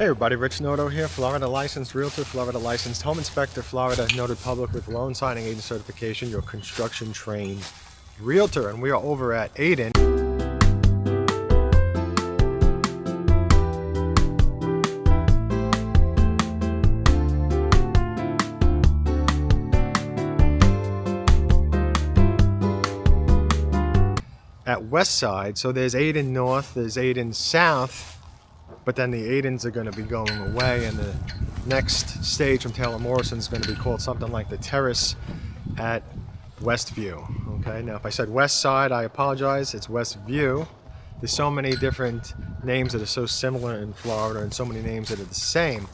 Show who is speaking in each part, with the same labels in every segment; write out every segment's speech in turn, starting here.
Speaker 1: Hey everybody, Rich Noto here, Florida licensed realtor, Florida licensed home inspector, Florida noted public with loan signing agent certification, your construction trained realtor. And we are over at Aiden. At West Side, so there's Aiden North, there's Aiden South, but then the Aidens are going to be going away, and the next stage from Taylor Morrison is going to be called something like the Terrace at Westview. Okay, now if I said West Side, I apologize, it's Westview. There's so many different names that are so similar in Florida and so many names that are the same.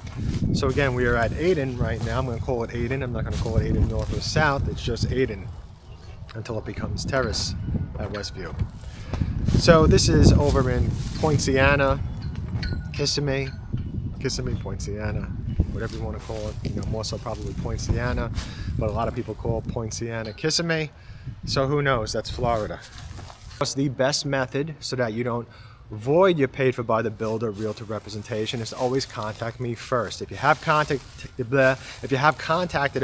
Speaker 1: So again, we are at Aiden right now. I'm going to call it Aiden. I'm not going to call it Aiden North or South. It's just Aiden until it becomes Terrace at Westview. So this is over in Poinciana, Kissimmee, Poinciana, whatever you want to call it. You know, more so probably Poinciana, but a lot of people call Poinciana Kissimmee. So who knows? That's Florida. What's the best method so that you don't void your paid for by the builder realtor representation is to always contact me first. If you have contacted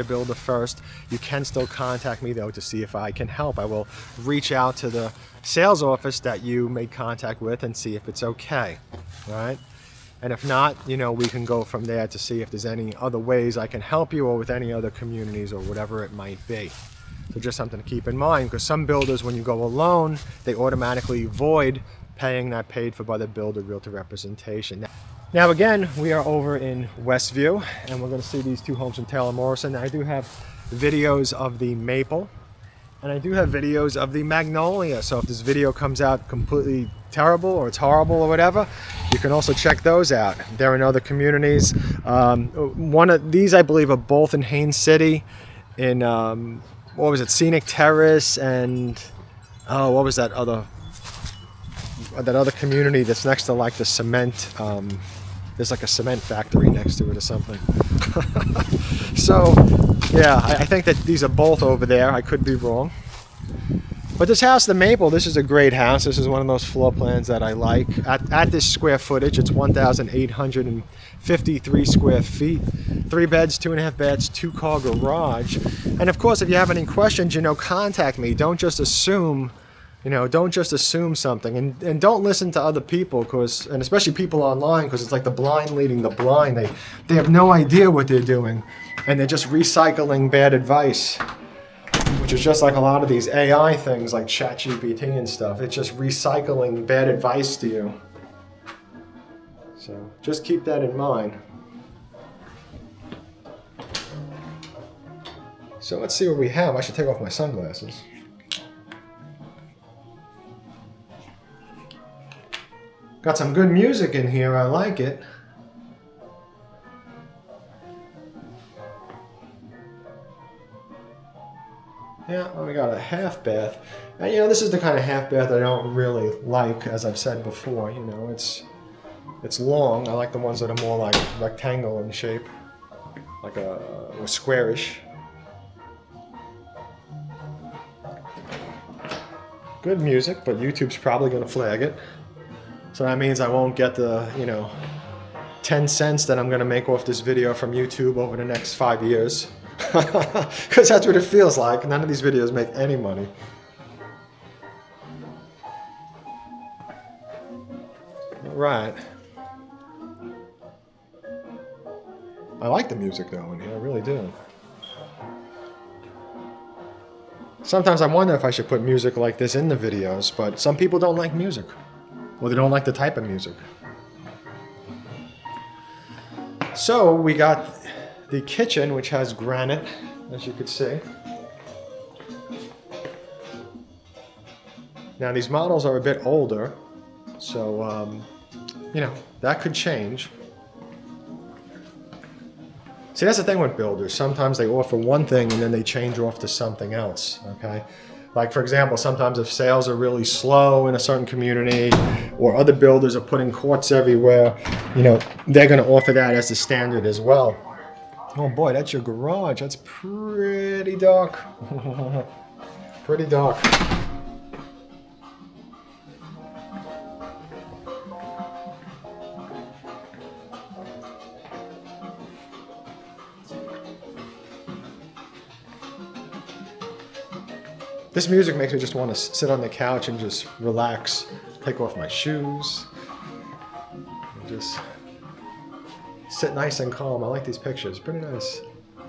Speaker 1: a builder first, you can still contact me though to see if I can help. I will reach out to the sales office that you made contact with and see if it's okay. All right? And if not, you know, we can go from there to see if there's any other ways I can help you or with any other communities or whatever it might be. So just something to keep in mind, because some builders, when you go alone, they automatically void paying that paid for by the builder realtor representation. Now again, we are over in Westview, and we're going to see these two homes in Taylor Morrison. I do have videos of the Maple, and I do have videos of the Magnolia. So if this video comes out completely terrible or it's horrible or whatever, you can also check those out. They're in other communities. One of these, I believe, are both in Haines City, in what was it, Scenic Terrace, and what was that other community that's next to like the cement, there's like a cement factory next to it or something. So yeah, I think that these are both over there. I could be wrong. But this house, the Maple, this is a great house. This is one of those floor plans that I like. At this square footage, it's 1,853 square feet. 3 beds, 2.5 baths, 2-car garage. And of course, if you have any questions, you know, contact me. Don't just assume, you know, don't just assume something. And don't listen to other people, and especially people online, because it's like the blind leading the blind. They have no idea what they're doing, and they're just recycling bad advice, which is just like a lot of these AI things like ChatGPT and stuff. It's just recycling bad advice to you. So just keep that in mind. So let's see what we have. I should take off my sunglasses. Got some good music in here. I like it. Yeah, well, we got a half bath. And, you know, this is the kind of half bath I don't really like, as I've said before. You know, it's long. I like the ones that are more like rectangle in shape, like a squarish. Good music, but YouTube's probably going to flag it. So that means I won't get the, you know, 10 cents that I'm going to make off this video from YouTube over the next 5 years. Because that's what it feels like. None of these videos make any money. All right. I like the music though in here, I really do. Sometimes I wonder if I should put music like this in the videos, but some people don't like music. Or they don't like the type of music. So we got the kitchen, which has granite, as you could see. Now these models are a bit older, so you know, that could change. See, that's the thing with builders. Sometimes they offer one thing and then they change off to something else, okay? Like, for example, sometimes if sales are really slow in a certain community or other builders are putting courts everywhere, you know, they're going to offer that as the standard as well. Oh boy, that's your garage. That's pretty dark. Pretty dark. This music makes me just want to sit on the couch and just relax, take off my shoes, and just sit nice and calm. I like these pictures, pretty nice. I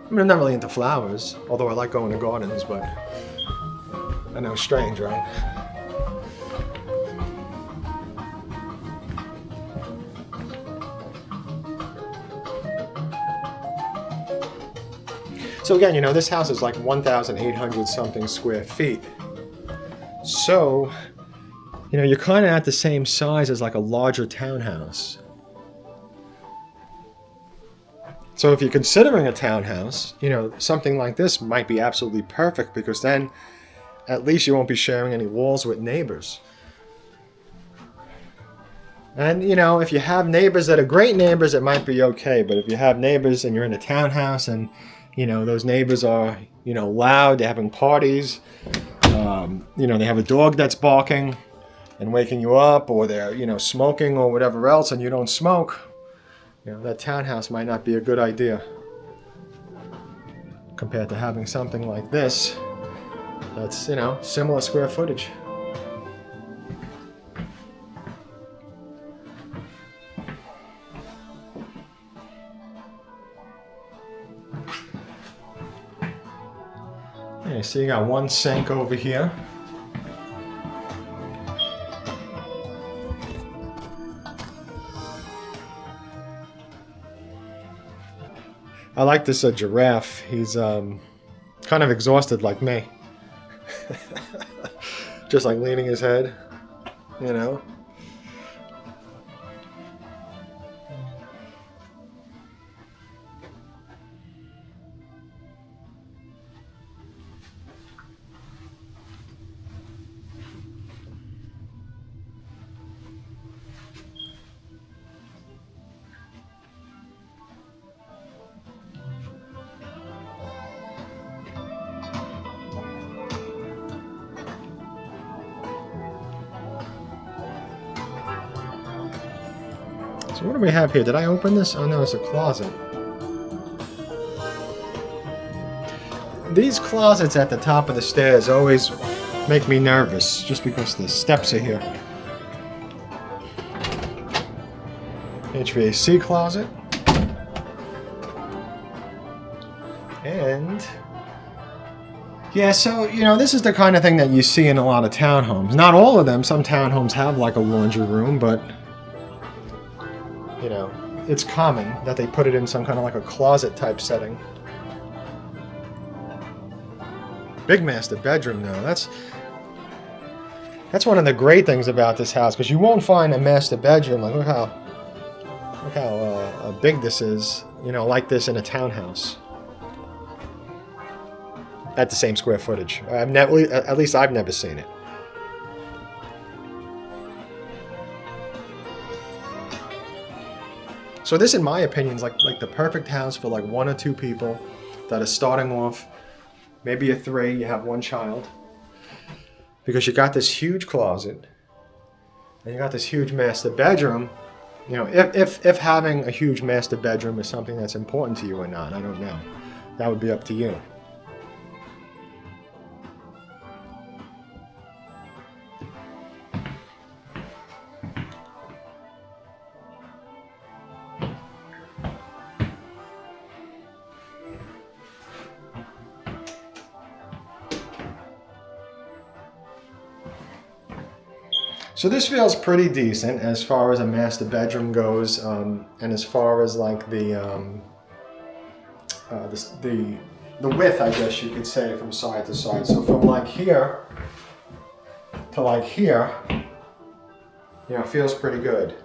Speaker 1: mean, I'm not really into flowers, although I like going to gardens, but I know, strange, right? So again, you know, this house is like 1,800 something square feet. So, you know, you're kind of at the same size as like a larger townhouse. So if you're considering a townhouse, you know, something like this might be absolutely perfect, because then at least you won't be sharing any walls with neighbors. And, you know, if you have neighbors that are great neighbors, it might be okay. But if you have neighbors and you're in a townhouse and, you know, those neighbors are, you know, loud, they're having parties, you know, they have a dog that's barking and waking you up, or they're, you know, smoking or whatever else, and you don't smoke, you know, that townhouse might not be a good idea compared to having something like this that's, you know, similar square footage. Okay, so you got one sink over here. I like this giraffe. He's kind of exhausted like me. Just like leaning his head, you know. So what do we have here? Did I open this? Oh no, it's a closet. These closets at the top of the stairs always make me nervous, just because the steps are here. HVAC closet. And yeah, so, you know, this is the kind of thing that you see in a lot of townhomes. Not all of them. Some townhomes have like a laundry room, but you know, it's common that they put it in some kind of like a closet type setting. Big master bedroom though. That's one of the great things about this house, because you won't find a master bedroom like look how big this is, you know, like this in a townhouse at the same square footage. At least I've never seen it. So this, in my opinion, is like the perfect house for like 1 or 2 people that are starting off, maybe a 3, you have 1 child. Because you got this huge closet, and you got this huge master bedroom. You know, if having a huge master bedroom is something that's important to you or not, I don't know. That would be up to you. So this feels pretty decent as far as a master bedroom goes, and as far as like the width, I guess you could say, from side to side. So from like here to like here, you know, it feels pretty good.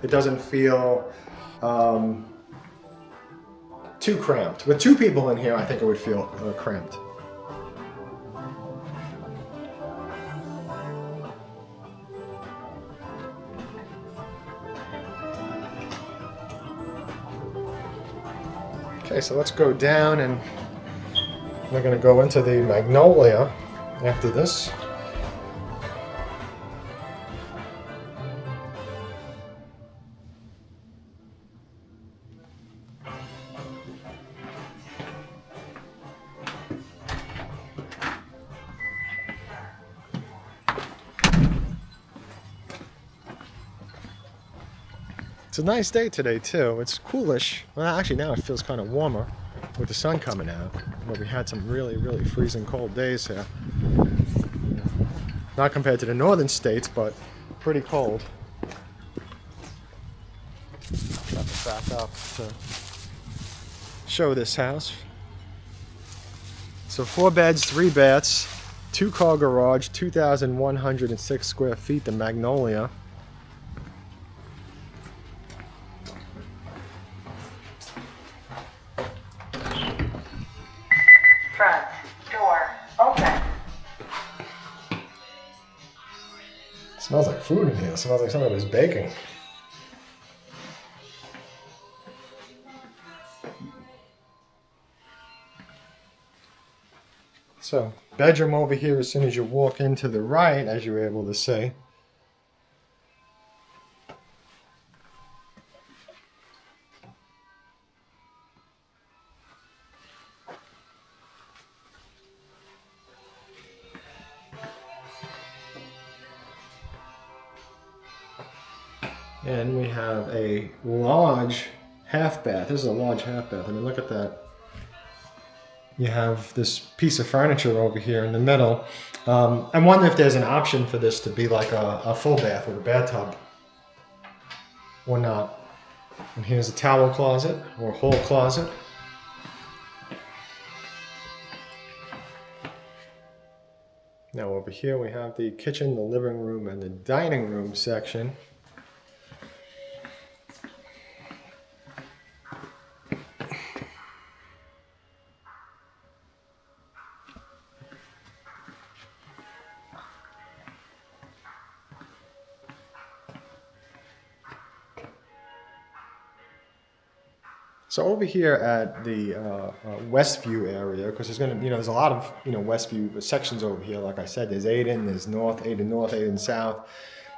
Speaker 1: It doesn't feel too cramped. With 2 people in here, I think it would feel cramped. Okay, so let's go down, and we're going to go into the Magnolia after this. It's a nice day today too. It's coolish. Well, actually now it feels kind of warmer with the sun coming out. But we had some really, really freezing cold days here. Not compared to the northern states, but pretty cold. Got to back up to show this house. So 4 beds, 3 baths, 2-car garage, 2,106 square feet, the Magnolia.
Speaker 2: Front door open.
Speaker 1: It smells like food in here. It smells like somebody was baking. So, bedroom over here as soon as you walk into the right, as you were able to see. And we have a large half bath. This is a large half bath. I mean, look at that. You have this piece of furniture over here in the middle. I wonder if there's an option for this to be like a full bath with a bathtub or not. And here's a towel closet or hall closet. Now over here we have the kitchen, the living room, and the dining room section. So over here at the Westview area, because there's going to, there's a lot of, Westview sections over here. Like I said, there's Aiden, there's North, Aiden South,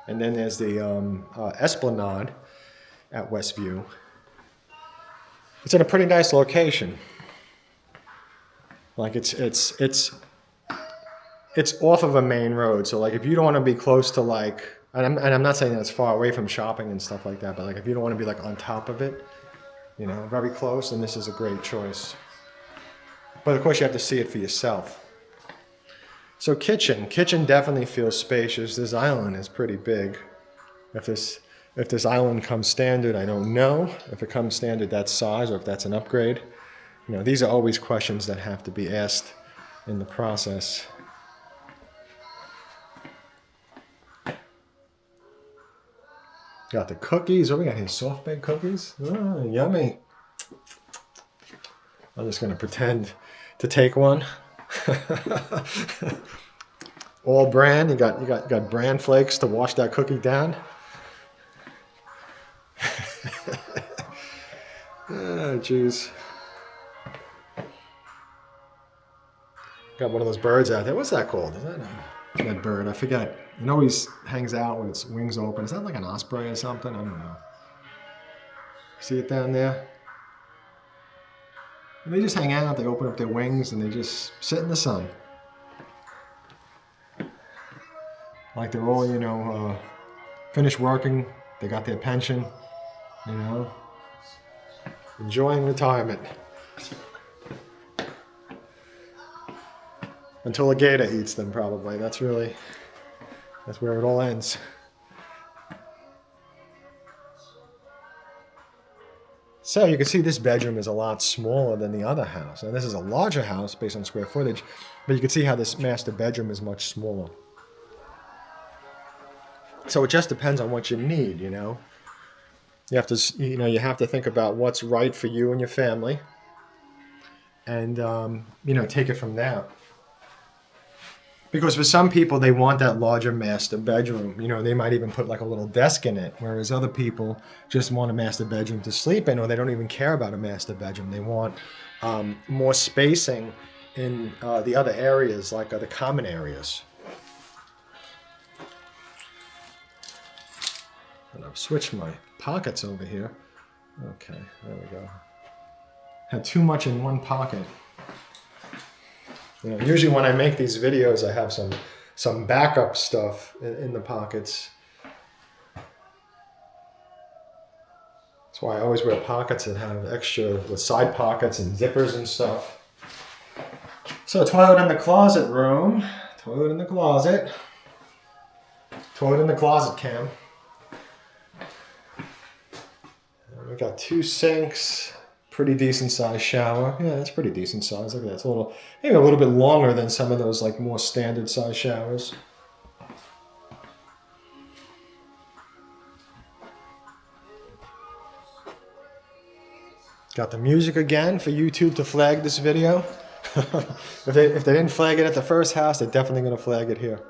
Speaker 1: and then there's the Esplanade at Westview. It's in a pretty nice location. Like it's off of a main road. So like if you don't want to be close to like, and I'm not saying that it's far away from shopping and stuff like that, but like if you don't want to be like on top of it, very close, and this is a great choice. But of course you have to see it for yourself. So kitchen definitely feels spacious. This island is pretty big. If this island comes standard, I don't know. If it comes standard that size or if that's an upgrade. These are always questions that have to be asked in the process. Got the cookies. What we got here? Soft baked cookies? Oh, yummy. I'm just going to pretend to take one. All bran. You got bran flakes to wash that cookie down. Oh, jeez. Got one of those birds out there. What's that called? Is that bird? I forget. It always hangs out with its wings open. Is that like an osprey or something? I don't know. See it down there? And they just hang out. They open up their wings and they just sit in the sun. Like they're all, finished working. They got their pension, enjoying retirement. Until a gator eats them, probably. That's where it all ends. So you can see this bedroom is a lot smaller than the other house. And this is a larger house based on square footage, but you can see how this master bedroom is much smaller. So it just depends on what you need, You have to think about what's right for you and your family, and take it from there. Because for some people, they want that larger master bedroom. They might even put like a little desk in it, whereas other people just want a master bedroom to sleep in, or they don't even care about a master bedroom. They want more spacing in the other areas, like the common areas. And I've switched my pockets over here. Okay, there we go. Had too much in one pocket. Usually when I make these videos, I have some backup stuff in the pockets. That's why I always wear pockets and have extra with side pockets and zippers and stuff. So toilet in the closet room. Toilet in the closet. Toilet in the closet, Cam. And we got 2 sinks. Pretty decent sized shower. Yeah, that's pretty decent size. Look at that. It's a little, maybe a little bit longer than some of those like more standard size showers. Got the music again for YouTube to flag this video. if they didn't flag it at the first house, they're definitely going to flag it here.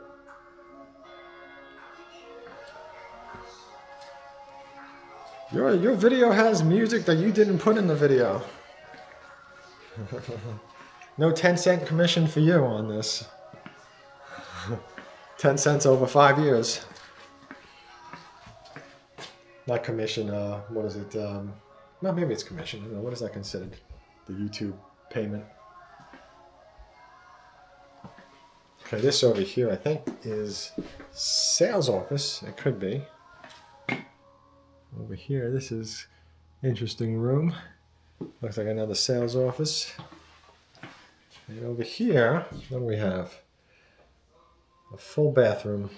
Speaker 1: Your video has music that you didn't put in the video. No 10-cent commission for you on this. 10 cents over 5 years. Not commission, what is it? Well, maybe it's commission. I don't know. What is that considered? The YouTube payment. Okay, this over here, I think, is sales office. It could be. Over here, this is interesting room. Looks like another sales office. And over here, what do we have? A full bathroom.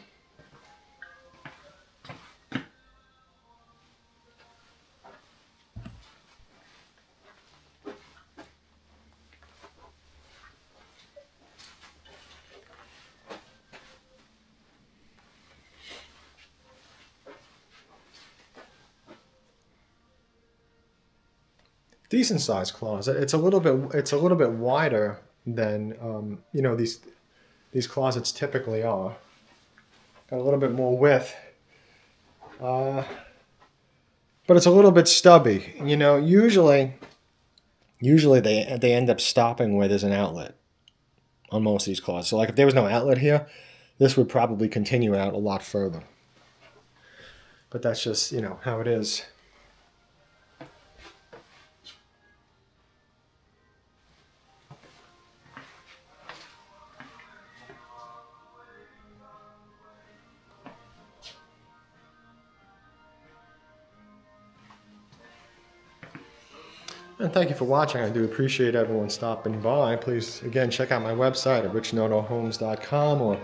Speaker 1: Decent sized closet. It's a little bit wider than you know, these closets typically are. Got a little bit more width, but it's a little bit stubby. You know, usually they end up stopping where there's an outlet on most of these closets. So like if there was no outlet here, this would probably continue out a lot further. But that's just, you know, how it is. And thank you for watching. I do appreciate everyone stopping by. Please, again, check out my website at richnotohomes.com or